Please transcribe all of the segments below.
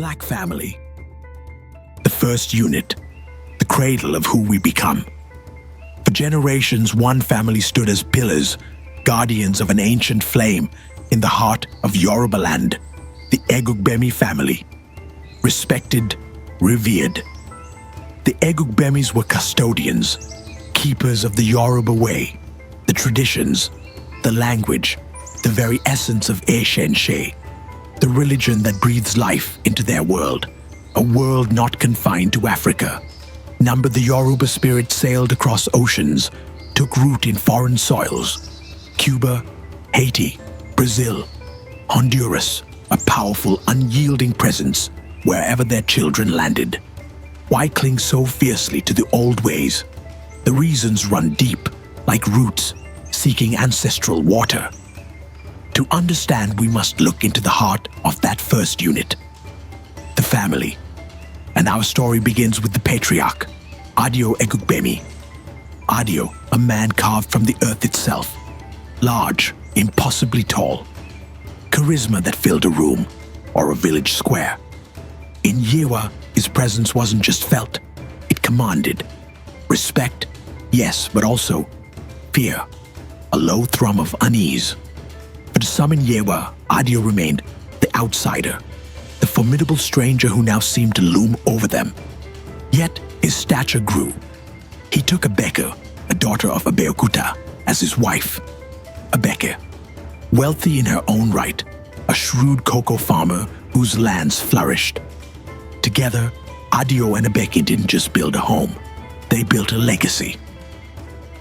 Black family. The first unit, the cradle of who we become. For generations, one family stood as pillars, guardians of an ancient flame in the heart of Yoruba land, the Egugbemi family. Respected, revered. The Egugbemis were custodians, keepers of the Yoruba way, the traditions, the language, the very essence of Eshense, the religion that breathes life into their world, a world not confined to Africa. The Yoruba spirit sailed across oceans, took root in foreign soils. Cuba, Haiti, Brazil, Honduras, a powerful, unyielding presence wherever their children landed. Why cling so fiercely to the old ways? The reasons run deep, like roots seeking ancestral water. To understand, we must look into the heart of that first unit, the family. And our story begins with the patriarch, Adio Egugbemi. Adio, a man carved from the earth itself, large, impossibly tall. Charisma that filled a room or a village square. In Yewa, his presence wasn't just felt, it commanded. Respect, yes, but also fear, a low thrum of unease. For to some in Yewa, Adio remained the outsider, the formidable stranger who now seemed to loom over them. Yet his stature grew. He took Abeke, a daughter of Abeokuta, as his wife. Abeke, wealthy in her own right, a shrewd cocoa farmer whose lands flourished. Together, Adio and Abeke didn't just build a home, they built a legacy.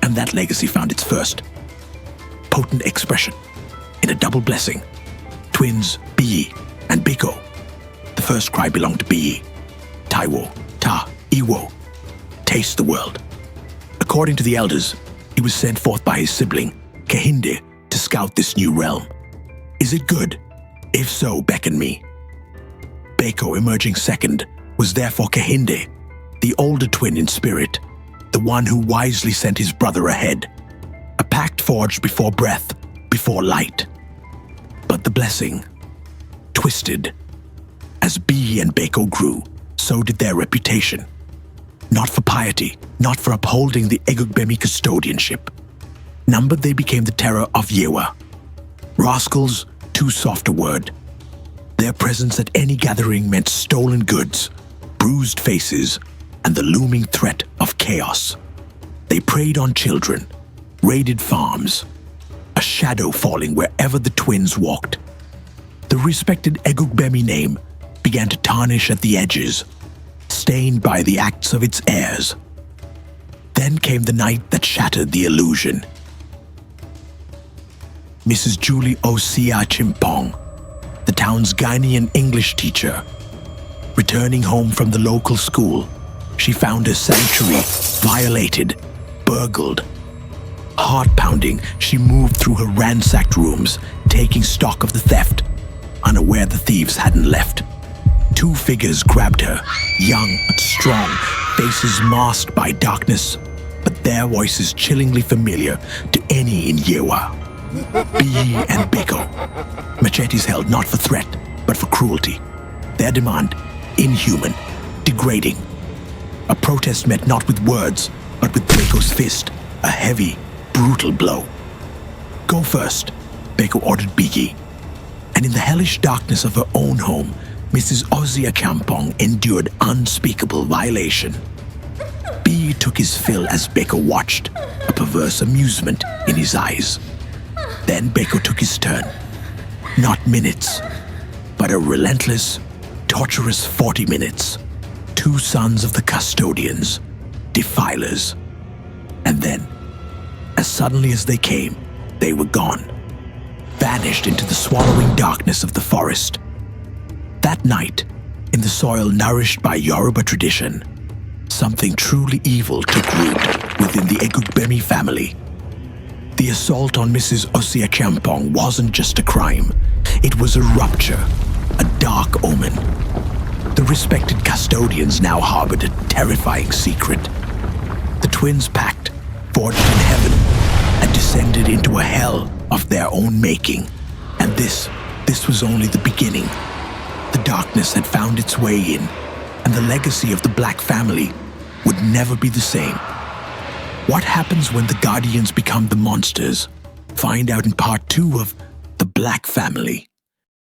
And that legacy found its first potent expression in a double blessing. Twins Biyi and Biko. The first cry belonged to Biyi. Taiwo, Ta, Iwo. Taste the world. According to the elders, he was sent forth by his sibling, Kehinde, to scout this new realm. Is it good? If so, beckon me. Beko, emerging second, was therefore Kehinde, the older twin in spirit, the one who wisely sent his brother ahead. A pact forged before breath, before light. But the blessing twisted. As Biyi and Beko grew, so did their reputation. Not for piety, not for upholding the Egugbemi custodianship. Numbered, they became the terror of Yewa. Rascals, too soft a word. Their presence at any gathering meant stolen goods, bruised faces, and the looming threat of chaos. They preyed on children, raided farms, a shadow falling wherever the twins walked. The respected Egugbemi name began to tarnish at the edges, stained by the acts of its heirs. Then came the night that shattered the illusion. Mrs. Julie Osia Chimpong, the town's Ghanaian English teacher. Returning home from the local school, she found her sanctuary violated, burgled. Heart-pounding, she moved through her ransacked rooms, taking stock of the theft, unaware the thieves hadn't left. Two figures grabbed her, young but strong, faces masked by darkness, but their voices chillingly familiar to any in Yewa. Biyi and Beko. Machetes held not for threat, but for cruelty. Their demand, inhuman, degrading. A protest met not with words, but with Beko's fist, a heavy, brutal blow. Go first, Beko ordered Biyi. And in the hellish darkness of her own home, Mrs. Ozia Kampong endured unspeakable violation. Biyi took his fill as Beko watched, a perverse amusement in his eyes. Then Beko took his turn. Not minutes, but a relentless, torturous 40 minutes. Two sons of the custodians, defilers. And then, as suddenly as they came, they were gone, vanished into the swallowing darkness of the forest. That night, in the soil nourished by Yoruba tradition, something truly evil took root within the Egugbemi family. The assault on Mrs. Osia Champong wasn't just a crime. It was a rupture, a dark omen. The respected custodians now harbored a terrifying secret. The twins' pact, forged in heaven, had descended into a hell of their own making. And this was only the beginning. The darkness had found its way in, and the legacy of the Black family would never be the same. What happens when the Guardians become the monsters? Find out in part 2 of The Black Family.